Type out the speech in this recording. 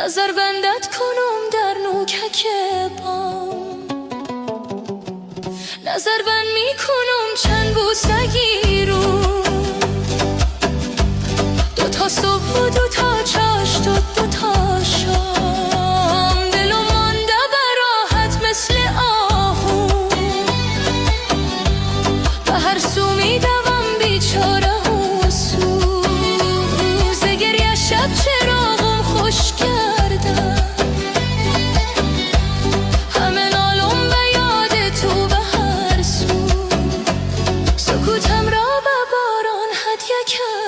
نظر بندت کنم در نوکک پام، نظر بند می کنم چند بوسگی رو، دو تا صبح و دو تا چاشت و دو تا شام، دلم مانده براحت مثل آهو، به هر سو می دوم بیچاره و سوز گریه شب چراغم خوش کردم، همه نالم به یاد تو به هر سو، سکوتم را به باران هدیه کرد.